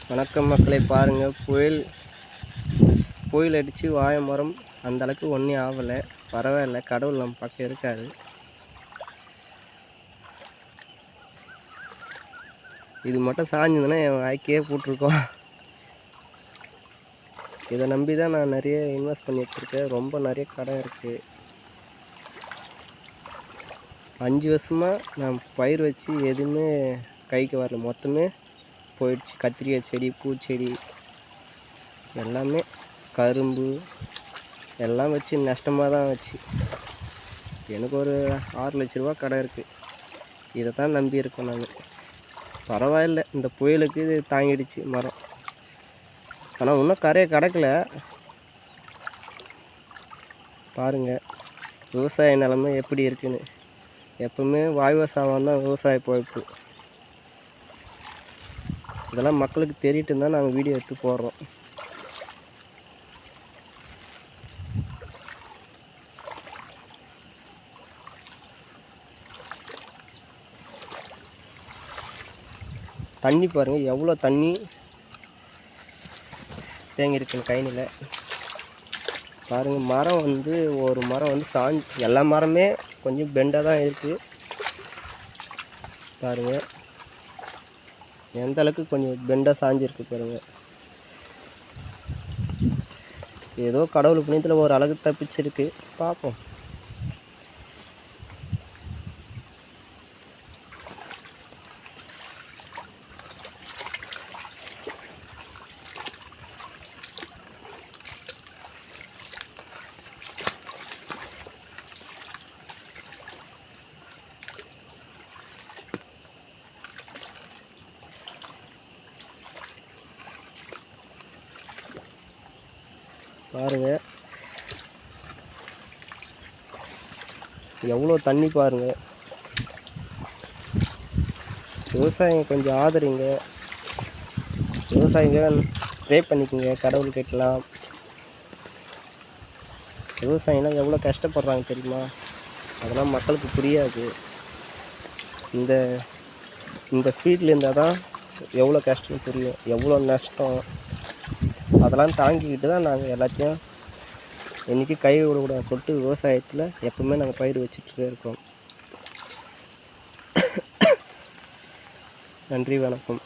வணக்கம் மக்களை, பாருங்கள். புயல் அடித்து வாழை மரம் அந்தளவுக்கு ஒன்றும் ஆகலை. பரவாயில்ல, கடவுள் நம்ம பக்கம் இருக்காரு. இது மட்டும் சாஞ்சிருந்ததுன்னா என் வாழ்க்கையே போட்டிருக்கோம். இதை நம்பி தான் நான் நிறைய இன்வெஸ்ட் பண்ணி வச்சுருக்கேன். ரொம்ப நிறைய கடன் இருக்குது. 5 வருஷமாக நான் பயிர் வச்சு எதுவுமே கைக்கு வரல. மொத்தமே போயிடுச்சு. கத்திரிக்காய் செடி, பூச்செடி எல்லாமே, கரும்பு எல்லாம் வச்சு நஷ்டமாக தான் வச்சு. எனக்கு ஒரு 6 லட்ச ரூபா கடை இருக்குது. இதை தான் நம்பி இருக்கோம் நாங்கள். பரவாயில்ல, இந்த புயலுக்கு இது தாங்கிடுச்சு மரம். ஆனால் இன்னும் கரையை கடக்கலை. பாருங்கள் விவசாய நிலைமை எப்படி இருக்குன்னு. எப்பவுமே வாய்வ சாவம் தான் விவசாய பொழைப்பு. இதெல்லாம் மக்களுக்கு தெரியிட்டு தான் நாங்கள் வீடியோ எடுத்து போடுறோம். தண்ணி பாருங்கள், எவ்வளோ தண்ணி தேங்கியிருக்குன்னு கைனில். பாருங்கள், மரம் ஒரு மரம் எல்லா மரமே கொஞ்சம் பெண்டாக தான் இருக்குது. பாருங்கள் எந்த அளவுக்கு கொஞ்சம் பெண்டாக சாஞ்சிருக்கு பாருங்கள். ஏதோ கடவுள் புண்ணியத்தில் ஒரு அழகு தப்பிச்சிருக்கு. பார்ப்போம். பாருங்கள் எவ்வளோ தண்ணி பாருங்கள். விவசாயிங்க கொஞ்சம் ஆதரிங்க. விவசாயிங்க ப்ரே பண்ணிக்கோங்க, கடவுள் கேட்கலாம். விவசாயிலாம் எவ்வளோ கஷ்டப்படுறாங்க தெரியுமா? அதெல்லாம் மக்களுக்கு புரியாது. இந்த ஃபீல்டில் இருந்தால் தான் எவ்வளோ கஷ்டம் புரியும், எவ்வளோ நஷ்டம். அதெல்லாம் தாங்கிக்கிட்டு தான் நாங்கள் எல்லாத்தையும் என்றைக்கும் கை விடக்கூடாது சொல்லிட்டு விவசாயத்தில் எப்பவுமே நாங்கள் பயிர் வச்சுட்டு இருக்கோம். நன்றி, வணக்கம்.